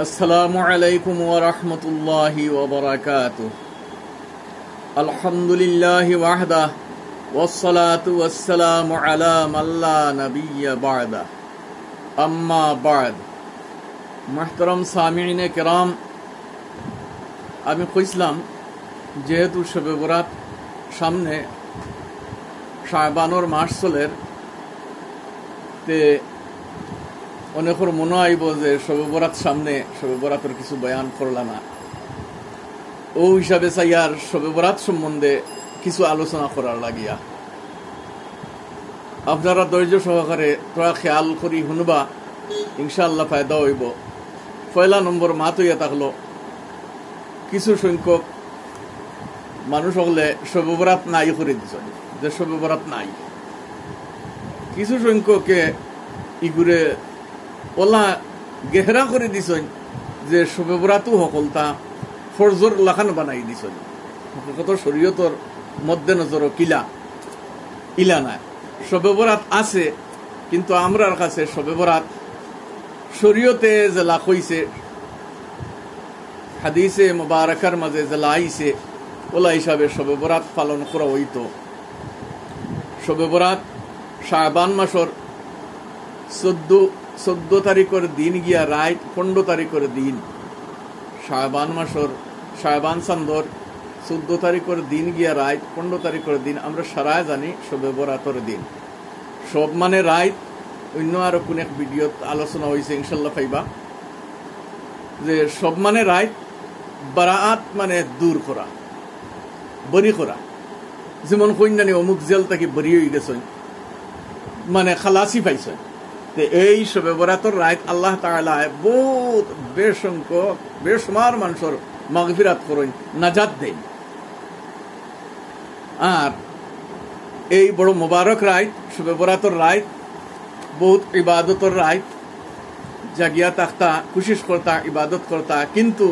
আসসালামু আলাইকুম ওয়া রাহমাতুল্লাহি ওয়া বারাকাতুহু। আলহামদুলিল্লাহি ওয়াহদা ওয়াসসালাতু ওয়াসসালামু আলা মান লা নাবিয়্যা বা'দা। আম্মা বা'দ। মুহতারাম সামিঈনে কিরাম, আমি কইছিলাম যেহেতু শবে বরাত সামনে, শাবানোর মাস চলের, তে অনেকের মনে আইব যে শবে বরাত সামনে, শবে বরাতের কিছু বয়ান করলা না। ও হিসাবে চাইয়ার শবে বরাত সম্বন্ধে কিছু আলোচনা করার লাগিয়া আপনারা ধৈর্য সহকারে তোরা খেয়াল করি শুনবা, ইনশাআল্লাহ ফায়দা হইব। পয়লা নম্বর মাত হইয়া থাকলো, কিছু সংখ্যক মানুষ হলে শবে বরাত নাই করে দিছ, যে শবে বরাত নাই। কিছু সংখ্যকে ইগুরে ওলা গেহরা করে দিছ যে শবে বরাতও সকলতা ফরজর লাখান বানাই দিছ। কত শরীয়তর মধ্যে নজর কিলা ইলা না, শবে বরাত আছে, কিন্তু আমরার কাছে শবে বরাত শরীয়তে জেলা কইছে, হাদিসে মুবারাকার মাঝে জেলা আইছে, ওলা হিসাবে শবে বরাত পালন করা হইতো। শবে বরাত শাবান মাসর 14 তারিখের দিন গিয়া রাত 15 তারিখের দিন। শাবান মাসর শাবান চান্দর 14 তারিখের দিন গিয়া রাত 15 তারিখের দিন আমরা সারা জানি শবে বরাতের দিন। সব মানে রাত, অন্য আরো কোন এক ভিডিওত আলোচনা হয়েছে, ইনশাল্লাহ পাইবা, যে সব মানে রাত, বারাত মানে দূর করা, বরি করা। যেমন কন্যানি অমুক জেল থেকে বরি হয়ে গেছে, মানে খালাসি পাইছে। এই শবে বরাতের রাত আল্লাহ তাআলা বহুত বেসংখ্যক বেসমার মানুষের মাগফিরাত করেন, নাজাত দেন। আর এই বড় মোবারক রাত শবে বরাতের রাত বহুত ইবাদতের রাত, জাগিয়া থাকতা, কোশিশ করতা, ইবাদত করতা, কিন্তু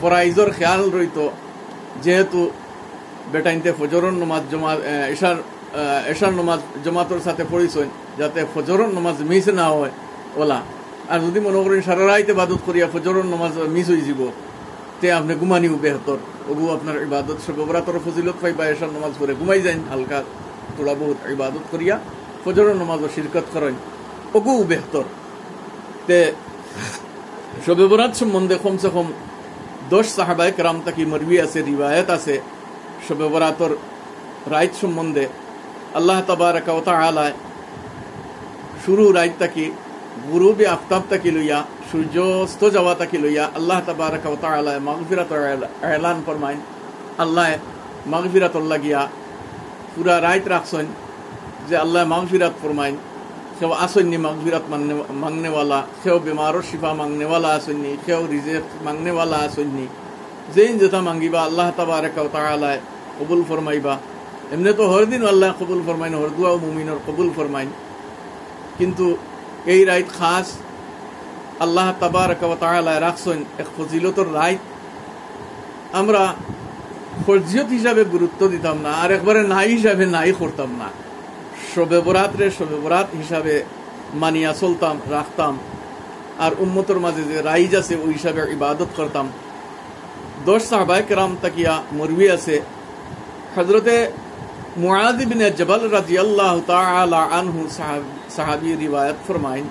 ফরাইজর খেয়াল রইত। যেহেতু বেটাইনতে ফজরের নমাজ এশার নমাজ জমাতের সাথে পড়িছেন, যাতে ফজরের নমাজ মিস না হয় ওলা। আর যদি মনে করেন সারা রাইতে ইবাদত করিয়া ফজরের নমাজ মিস হয়ে যাব, তে আপনি ঘুমানিও বেহতর। ওগু আপনার ইবাদত শবে বরাতের ফজিলত পাইবা, এশার নমাজ পড়ে ঘুমাই যান, হালকা তোলা বহুত ইবাদত করিয়া ফজরের নমাজও শিরকত করেন, ওগু বেহতর। তে শবে বরাত সম্বন্ধে কমসে কম 10 সাহাবায়ে কেরাম তাকি মরবি আছে, রিওয়ায়াত আছে শবে বরাতের রাত সম্বন্ধে। আল্লাহ তাবারাকা ওয়া তাআলা শুরু রাত তাকি গুরুবে আফতাব তাকি লইয়া সূর্যাস্ত যাওয়া তাকি লইয়া আল্লাহ তাবারাকা ওয়া তাআলা মাগফিরাতের এলান ফরমাইন। আল্লাহ মাগফিরাতর লাগিয়া পুরা রাত রাখছেন, যে আল্লাহ মাগফিরাত ফরমাইন। কেউ আসেননি মাগফিরাত মাংনেওয়ালা, কেউ বেমারর শিফা মাংনেওয়ালা আসেননি, কেউ রিজেক মাংনেওয়ালা আসেননি। যেইন যেটা মাঙ্গিবা আল্লাহ তাবারাকা ওয়া তাআলা কবুল ফরমাইবা। এমনি তো হরদিন আল্লাহ কবুল ফরমাইন, হরদুয়া মুমিনর কবুল ফরমাইন, কিন্তু এই রাত খাস আল্লাহ তাবারাকা ওয়া তাআলা রাখছেন এক ফজিলতর রাত। আমরা ফরজিয়ত হিসাবে গুরুত্ব দিতাম না, আর একবারে নাই হিসাবে নাই করতাম না। শবে বরাতরে শবে বরাত হিসাবে মানিয়া চলতাম, রাখতাম, আর উম্মতের মাঝে যে রাইজ আছে ওই হিসাবে ইবাদত করতাম। 10 সাহাবায়ে কেরাম তাকিয়া মরবি আছে। হযরতে মুআয ইবনে জবাল রাদিয়াল্লাহু তাআলা আনহু সাহাবী রিওয়ায়াত ফরমাইন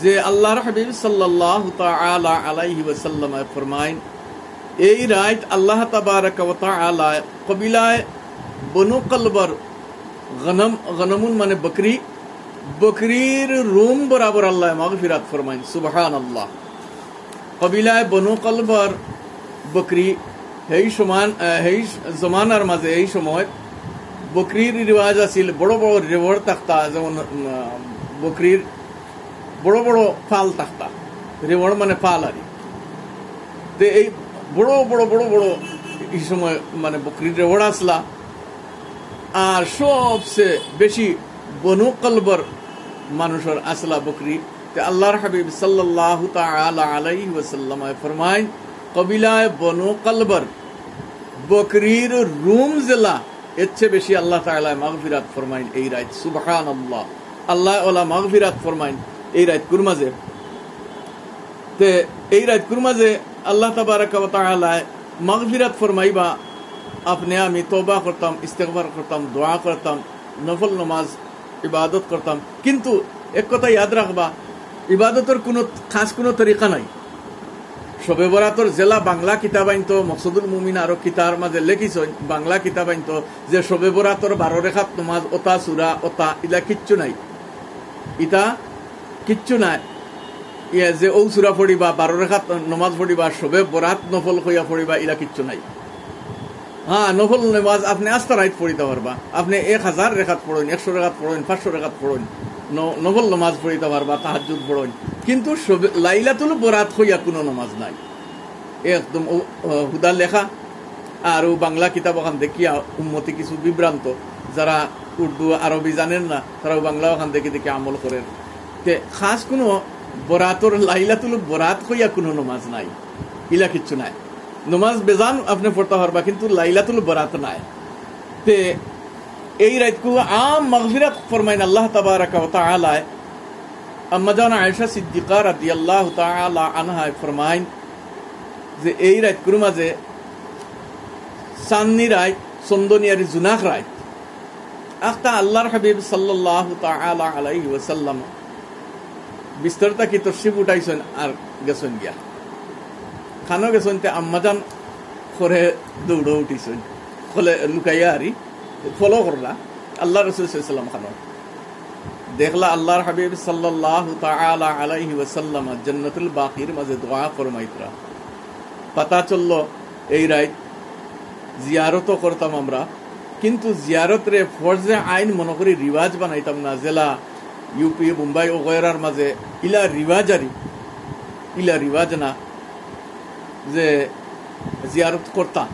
যে আল্লাহর হাবিব সাল্লাল্লাহু তাআলা আলাইহি ওয়াসাল্লাম ফরমাইন, এই রাত আল্লাহ তাবারাকা ওয়া তাআলা কবিলায় বনু কলবর গনমুন মানে বকরির রুম বরাবর আল্লাহ মাগফিরাত ফরমাইন। সুবহানাল্লাহ। কবিলায় বনু কলবর বকরি এই জমানার মাঝে এই সময় বকরির রিওয়াজ আছিল, বড় বড় রেওয়ার তাক্তা, যেমন বকরির বড় বড় পাল তাক্তা, রেওয়ার মানে পাল আর। এই বড় বড় বড় বড় এই সময় মানে বকরির রেওয়ার আসলা। আর সবচেয়ে বেশি বনু কলবর মানুষের আসলা বকরি। আল্লাহর হাবিব সাল্লাল্লাহু তাআলা আলাইহি ওয়াসাল্লাম ফরমাইন, কবিলায় বনু কলবর বকরির রুম জেলা এর চেয়ে বেশি আল্লাহ তাআলা মাগফিরাত ফরমাইন এই রাত। সুবহানাল্লাহ। আল্লাহ ওলা মাগফিরাত ফরমাইন এই রাত কুরমাজে। তে এই রাতকুর মাঝে আল্লাহ তাবারাকা ওয়া তাআলা মাগফিরাত ফরমাইবা আপনি আমি তওবা করতাম, ইস্তেগফার করতাম, দোয়া করতাম, নফল নামাজ ইবাদত করতাম। কিন্তু এক কথা ইয়াদ রাখবা, ইবাদতের কোনো খাস কোনো তরিকা নাই। শবে বরাতর জেলা বাংলা কিতাব আইনতো মকসুদুল মুমিন আরো কিতার মাঝে লেখিছেন, বাংলা কিতাব আইনতো যে শবে বরাতর 12 রেখাত নমাজ ওতা সুরা ওতা ইলা কিচ্ছু নাই, ইটা কিচ্ছু নাই। ইয়ে যে ও সুরা পড়িবা 12 রেখাত নমাজ পড়িবা শবে বরাত নফল হইয়া পড়িবা ইলা কিচ্ছু নাই। হ্যাঁ, নফল নমাজ আপনি আস্তা রাইত পড়িতে পারবা, আপনি 1000 রেখাত পড়েন, 100 রেখাত পড়েন, 500 রেখাত পড়েন, নফল নমাজ পড়িতে পারবা, তাহাজ্জুদ পড়েন। কিন্তু লাইলাতুল বরাত হইয়া কোনো নমাজ নাই, একদম হুদা লেখা। আর বাংলা কিতাব ওখান দেখিয়া উম্মতি কিছু বিভ্রান্ত, যারা উর্দু আরবি জানেন না তারাও বাংলা ওখান দেখে দেখে আমল করেন। তে খাস কোনো বরাতর লাইলাতুল বরাত হইয়া কোনো নমাজ নাই, ইলা কিচ্ছু নাই। নমাজ বেজান আপনি পড়তে পারবা, কিন্তু লাইলাতুল বরাত নাই। তে এই রাতকু আম মাগফিরাত ফরমাইন আল্লাহ তাবারাকা ওয়া তাআলা। আম্মা জান আয়েশা সিদ্দিকা রাদিয়াল্লাহু তাআলা আনহা ফরমাইন যে এই রাতকুর মাঝে চাঁদনি রাত, চন্দনিয়ারি জুনাক রাত, আখতা আল্লাহর হাবিব সাল্লাল্লাহু তাআলা আলাইহি ওয়াসাল্লাম বিস্তরতা কি তশরিফ উঠাইছেন আর গেছেন গিয়া খানো গেছেন। তে আম্মাজান করে দৌড়ে উঠিছেন, ফলে লুকাইয়া আরি ফলো করলা আল্লাহ রাসূল সাল্লাল্লাহু আলাইহি ওয়াসাল্লাম খানো দেখলা আল্লাহর হাবিব সাল্লাল্লাহু তাআলা আলাইহি ওয়াসাল্লাম জান্নাতুল বাকির মাঝে দোয়া ফরমাইতরা। পাতা চলল এই রাত জিয়ারত করতাম আমরা, কিন্তু জিয়ারত রে ফরজে আইন মনে করি রিওয়াজ বানাইতাম না। জেলা ইউপি, মুম্বাই ও গয়রার মাঝে ইলা রিওয়াজারি, ইলা রিওয়াজ না যে জিয়ারত করতাম।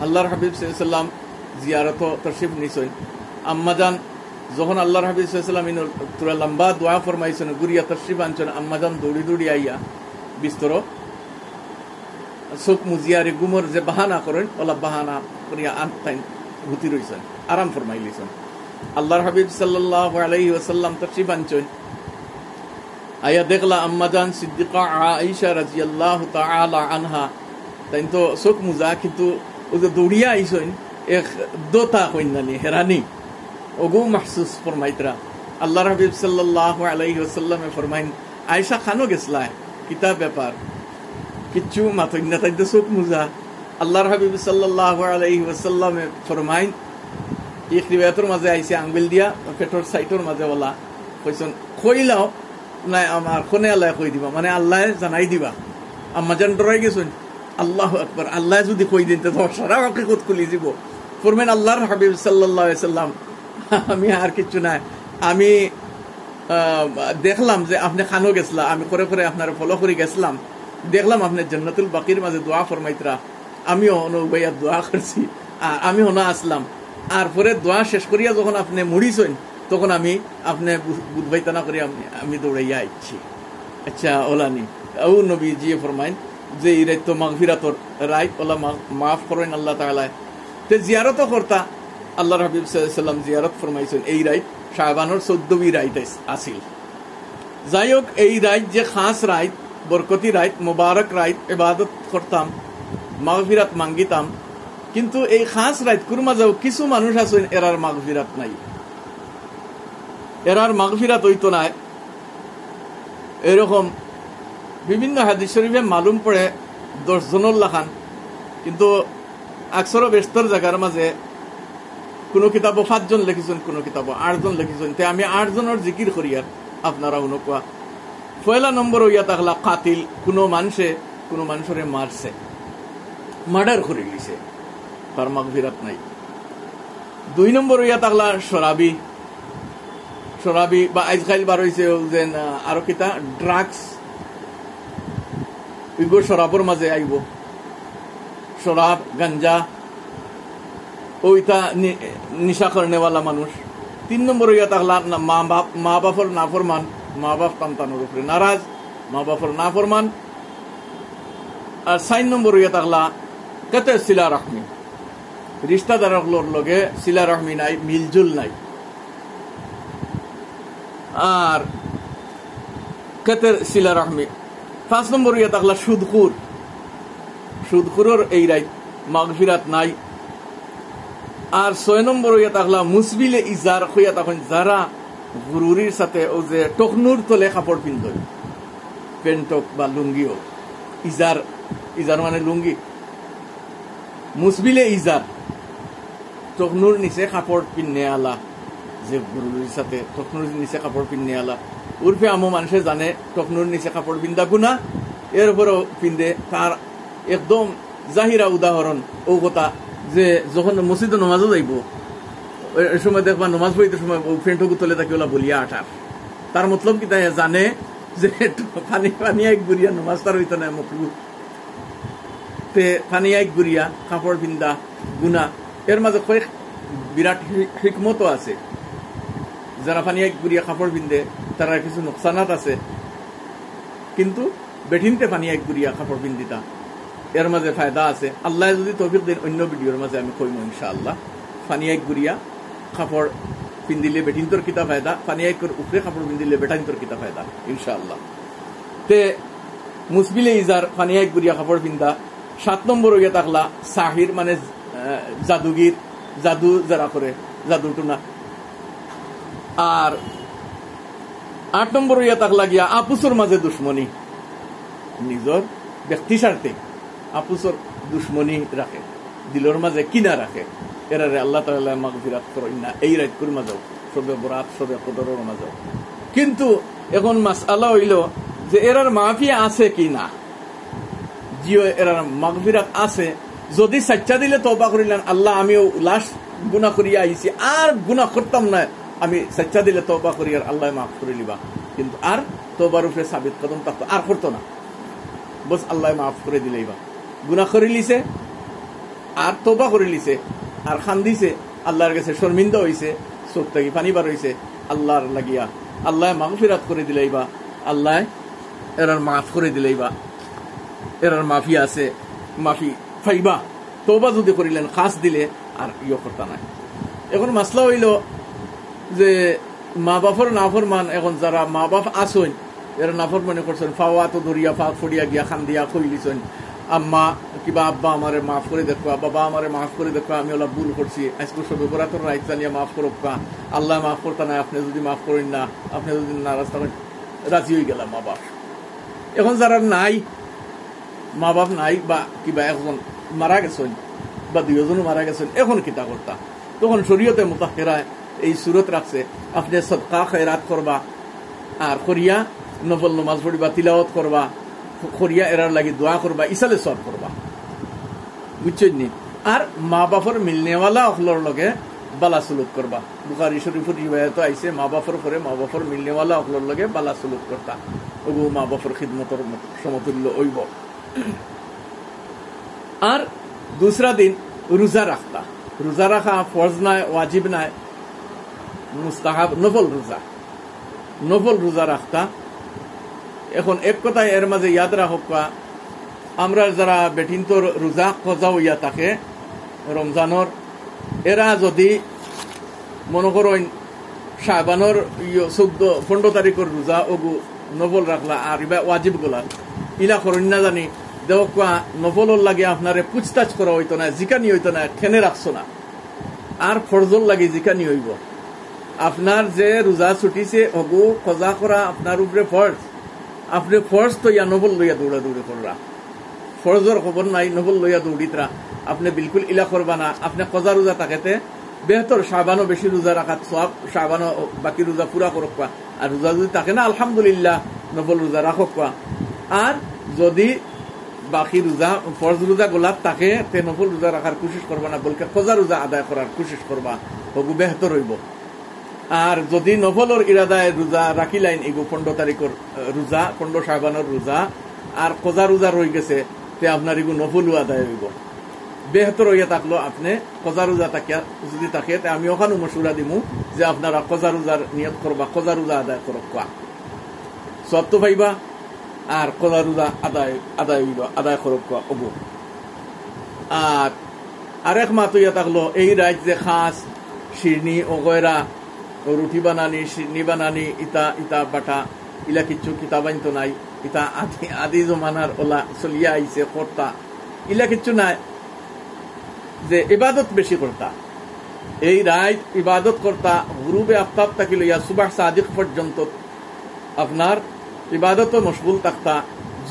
আল্লাহর হাবিব সাল্লাল্লাহু আলাইহি ওয়াসাল্লাম জিয়ারত তশরিফ নিছেন। আম্মাজান যখন আল্লাহর হাবিব সাল্লাল্লাহু আলাইহি ওয়াসাল্লাম তুরা লম্বা দোয়া ফরমাইছেন, গুরিয়া তশরিফ আনছেন, আম্মাজান দৌড়ি দৌড়ি আইয়া বিস্তর চোখ মুজিয়ারে গুমর যে বাহানা করেন ওলা বাহানা করিয়া আনতাইন হুতি রইছেন, আরাম ফরমাই লইছেন। আল্লাহর হাবিব সাল্লাল্লাহু আলাইহি ওয়াসাল্লাম তশরিফ আনছেন, আয়া দেখলা আম্মাজান সিদ্দিকা আয়েশা রাদিয়াল্লাহু তাআলা আনহা তাইন তো চোখ মুজা, কিন্তু ও যে দৌড়িয়া আইছেন এক দোতা কইনানি হেরানি ওগু মাহসুস ফরমাইতরা। আল্লাহর হাবিব সাল্লাল্লাহু আলাইহি ওয়াসাল্লামে ফরমাইন, আয়েশা খানো গেছলা কিতাব ব্যাপার কিচ্ছু মাথইন না, তাই তো চোখ মুজা। আল্লাহর হাবিব সাল্লাল্লাহু আলাইহি ওয়াসাল্লামে ফরমাইন, এক রিওয়ায়াতের মাঝে আইছে আঙ্গুল দিয়া পেটর সাইটর মাঝে বলা কইছেন, কইলাও নাই আমার কোনে আল্লাহ কই দিবা, মানে আল্লাহ জানাই দিবা। আম্মা জান ডরাই গেছেন, আল্লাহু আকবার, আল্লাহ যদি কই দিন তো সারা হকিকত খুলি দিব। ফরমেন আল্লাহর হাবিব সাল্লাল্লাহু আলাইহি ওয়াসাল্লাম, আমি আর কিছু নাই, আমি দেখলাম যে আপনি খানো গেছলা, আমি করে করে আপনার ফলো করে গেছিলাম, দেখলাম আপনি জান্নাতুল বাকির মাঝে দোয়া ফরমাইতরা, আমিও অনুবাইয়া দোয়া করছি, আর আমি হনা আসলাম। আর পরে দোয়া শেষ করিয়া যখন আপনি মুড়িছেন তখন আমি আপনি বুধবাইতা না করি আমি দৌড়াইয়া আইছি। আচ্ছা ওলানি ও নবী জি ফরমাইন যে এই রাত তো মাগফিরাতর রাত, ওলা মাফ করেন আল্লাহ তাআলা। তে জিয়ারত করতা আল্লাহর হাবিব সাল্লাল্লাহু আলাইহি ওয়াসাল্লাম জিয়ারত ফরমাইছেন এই রাত শাবানের 14वी রাত আসিল। যাই হোক, এই রাত যে খাস রাত, বরকতি রাত, মুবারক রাত, ইবাদত করতাম, মাগফিরাত মাঙ্গিতাম, কিন্তু এই খাস রাত কুরমা যাও কিছু মানুষ আছেন এরার মাগফিরাত নাই, এরার মাগফিরাত হইতো না। এরকম বিভিন্ন হাদিস শরীফে মালুম পড়ে 10 জনের লাখান, কিন্তু আকসর বেস্তর জায়গার মাঝে কোনো কিতাবও 5 জন লিখিছেন, কোনো কিতাবও 8 জন লিখিছেন। তে আমি 8 জনের জিকির করি আর আপনারা উনকুয়া। পয়লা নম্বর হইয়া থাকলা কাতিল, কোনো মানুষের মারছে, মার্ডার করে লিছে, তার মাগফিরাত নাই। 2 নম্বর হইয়া থাকলা শরাবি বা আজকাল বার হইছে যে আরো কিতা ড্রাগস, ওইগুলো শরাবর মাঝে আইব, শরাব গাঞ্জা ওইটা নিশা করেনেওয়ালা মানুষ। 3 নম্বর হইয়া থাকলা মা বাপর নাফরমান, মা বাপ সন্তানের উপরে নারাজ, মা বাপর নাফরমান। আর 4 নম্বর হইয়া থাকলা কত সিলা রহমি, রিশতাদারগুলোর লগে সিলা রহমি নাই, মিলজুল নাই। আর কত সিলা রহমি 5 নম্বর ইয়া তাকলা সুদখুরের এই রাইত মাগফিরাত নাই। আর 6 নম্বর ইয়া তাকলা মুসবিলে ইজার হইয়া তখন যারা গুরুরির সাথে ও যে টকনুর তলে কাপড় পিন্ধই, পেন্টক বা লুঙ্গিও, ইজার মানে লুঙ্গি, মুসবিলে ইজার টকনুর নিচে কাপড় পিন্নে আলা, যে গুরুরির সাথে টকনুর নিচে কাপড় পিন্নে আলা উর্ফে আমো মানুষে জানে টকনুর নিচে কাপড় পিন্ধা গুনা, এর উপরও পিন্ধে। তার একদম জাহিরা উদাহরণ ও কথা যে যখন মসজিদে নমাজও যাইব এই সময় দেখবা নমাজ পড়িতে সময় ফেন্টকু তলে তাকে ওলা বলিয়া আঠার, তার মতলব কি তাই জানে যে পানি এক গুড়িয়া নমাজ তার হইতো না মকরু, তে পানি এক গুড়িয়া কাপড় পিন্ধা গুনা। এর মাঝে কয়েক বিরাট হিকমতও আছে। যারা পানি এক গুড়িয়া কাপড় পিন্ধে তারা কিছু নোকসানাত আছে, কিন্তু বেঠিনতে পানি এক গুড়িয়া কাপড় পিন্ধিতা এর মাঝে ফায়দা আছে। আল্লাহ যদি তৌফিক দেন অন্য ভিডিওর মাঝে আমি কইম ইনশাআল্লাহ। পানি এক গুড়িয়া কাপড় পিন্ধিলে বেঠিনতর কিতা ফায়দা, পানি এক উপরে কাপড় পিন্ধিলে বেটাইনতর কিতা ফায়দা ইনশাআল্লাহ। তে মুসবিলে ইজার পানি এক গুড়িয়া কাপড় পিন্ধা। 7 নম্বর হইয়া থাকলা সাহির মানে জাদুগির, জাদু যারা করে, জাদু টুনা। আর 8 নম্বর হইয়া থাকলা গিয়া আপুসর মাঝে দুশ্মনী, নিজর ব্যক্তি স্বার্থে আপুসর দুশ্মনী রাখে, দিলর মাঝে কিনা রাখে। এরারে আল্লাহ তাআলা মাগফিরাত করেন না এই রাতকুর মাঝেও, সবে বরাত সবে কদরের মাঝেও। কিন্তু এখন মাসআলা হইল যে এরার মাফি আছে কি না। জিও এরার মাগফিরাত আছে, যদি সাচ্চা দিলে তওবা করিলেন আল্লাহ আমিও লাশ গুনাহ করিয়া আইছি আর গুনাহ করতাম না, আমি সাচ্চা দিলে তওবা করি আর আল্লাহ মাফ করে লিবা। কিন্তু আর তওবার উপরে সাবিত কদম থাকতো, আর করতো না, বস আল্লাহ মাফ করে দিলেইবা। গুনাহ করে লিছে আর তওবা করে লিছে আর খান্দিছে, আল্লাহর কাছে শর্মিন্দা হইছে, চোখ থেকে পানি বার হইছে আল্লাহর লাগিয়া, আল্লাহ মাগফিরাত করে দিলেইবা, আল্লাহ এরার মাফ করে দিলেইবা। এরার মাফি আছে, মাফি ফাইবা তওবা যদি করিলেন খাস দিলে আর ইয়ে করতা নাই। এখন মাসলা হইল যে মা বাপর নাফরমান, এখন যারা মা বাপ আসুন এরা নাফরমানি করছেন, ফাওয়া তো ধরিয়া ফাঁক ফড়িয়া গিয়া খান দিয়া কইলিছেন আম্মা কিবা আব্বা আমারে মাফ করে দেখবা, বাবা আমারে মাফ করে দেখবা, আমি ওলা ভুল করছি, আজকে সবে বরাতর রাইত জানিয়া মাফ করবা, আল্লাহ মাফ করতা না, আপনি যদি মাফ করেন না, আপনি যদি নারাজ থাকেন, রাজি হয়ে গেলাম মা বাপ। এখন যারা নাই মা বাপ নাই বা কিবা এখন মারা গেছেন বা দুইজনও মারা গেছেন, এখন কিতা করতা? তখন শরীয়তে মুতাহহিরায় এই সুরত রাখছে, আপনি সদকা খয়রাত করবা আর করিয়া নফল নামাজ পড়িবা, তিলাওয়াত করবা, করিয়া এরার লাগি দোয়া করবা, ইসালে সব করবা, বুঝছেন নি? আর মা বাপর মিলনেওয়ালা অখলর লগে বালা সুলুক করবা। বুখারী শরীফের রিওয়ায়াত আইছে মা বাপর পরে মা বাপর মিলনেওয়ালা অখলর লগে বালা সুলুক করতা, ওগো মা বাপর খিদমতর সমতুল্য হইব। আর দুসরা দিন রোজা রাখতা। রোজা রাখা ফরজ নাই, ওয়াজিব নাই, মুস্তাহাব, নফল রোজা রাখতা। এখন এক কথায় এর মাঝে ইয়াদ রাখবা, আমরা যারা বেটিনতর রোজা কজা হইয়া থাকে রমজানর, এরা যদি মনে করেন শাবানর 14-15 তারিখের রোজা ওগু নফল রাখলা আর ইবা ওয়াজিব গুলা ইলা করেন না জানি দেওয়া নফলর লাগে আপনারে পুছতাছ করা হইতো না, জিকানি হইতো না, খেনে রাখছো না। আর ফরজর লাগে জিকানি হইব। আপনার যে রোজা ছুটিছে হগু কজা করা আপনার উপরে ফরজ, আপনি ফরজ তো ইয়া নফল লইয়া দৌড়াদৌড়ি কররা, ফরজর খবর নাই, নফল লইয়া দৌড়িতরা আপনি বিলকুল ইলা করবা না। আপনি কজা রোজা থাকেতে বেহতর শাবানও বেশি রোজা রাখাত সব, শাবানও বাকি রোজা পুরা করবা। আর রোজা যদি থাকে না আলহামদুলিল্লাহ নফল রোজা রাখবা। আর যদি বাকি রোজা ফরজ রোজা গোলাপ থাকে তে নফল রোজা রাখার কোশিশ করবা না, বলকে কজা রোজা আদায় করার কোশিশ করবা, হগু বেহতর হইব। আর যদি নফলর ইরাদায় রোজা রাখিলাইন এগু 15 তারিখের রোজা, 15 শাবানের রোজা, আর কজা রোজা রয়ে গেছে তে আপনার এগু নফলও আদায় হইব। বেহতর হইয়া থাকলো আপনি কজা রোজা তাকিয়া যদি থাকে আমি ওখানে মশুরা দিমু যে আপনারা কজা রোজার নিয়ত করবা, কজা রোজা আদায় করবা, সব তো পাইবা। আর কজা রোজা আদায় করবা অবু। আর আরেক মাত হইয়া থাকলো এই রাত যে খাস শিরনি ওগয়রা রুটি বানানি, শিরনি বানানি, ইতা বাটা ইলা কিচ্ছু কিতাবাইন তো নাই, ইতা আদি জমানার ওলা চলিয়া আইছে কর্তা, ইলা কিচ্ছু নাই। যে ইবাদত বেশি করতা, এই রাত ইবাদত করতা, গুরুবে আফতাব থাকি লইয়া সুবাহ সাদিক পর্যন্ত আপনার ইবাদত মশগুল থাকতা,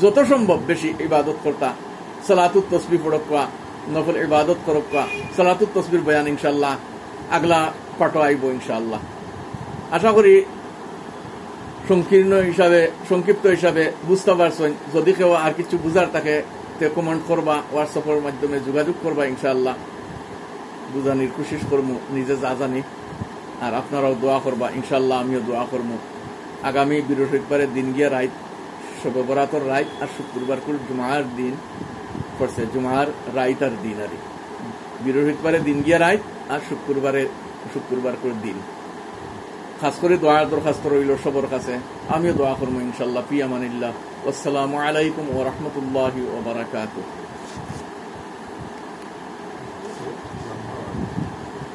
যত সম্ভব বেশি ইবাদত করতা। সালাতুত তসবিহ পড়কা, নফল ইবাদত করকা, সালাতুত তসবির বয়ান ইনশাআল্লাহ আগলা পাঠো আইব ইনশাআল্লাহ। আশা করি সংক্ষিপ্ত হিসাবে বুঝতে পারছেন। যদি কেউ আর কিছু বুঝার থাকে তে কমেন্ট করবা, হোয়াটসঅ্যাপের মাধ্যমে যোগাযোগ করবা ইনশাআল্লাহ। বুঝানির কোশিশ করবো নিজে যা জানি, আর আপনারাও দোয়া করবা ইনশাআল্লাহ, আমিও দোয়া করবো। আগামী বৃহস্পতিবারের দিন গিয়া রাত শবে বরাতর রাত, আর শুক্রবার কুল জুমার দিন পড়ছে, জুমার রাত আর দিন, আর বৃহস্পতিবারের দিন গিয়া রাত, আর শুক্রবার কুল দিন। খাস করে দোয়ার দরখাস্ত রইল সবার কাছে, আমিও দোয়া করবো ইনশাআল্লাহ। ফি আমানিল্লাহ। আসসালামু আলাইকুম ওয়া রাহমাতুল্লাহি ওয়া বারাকাতুহু।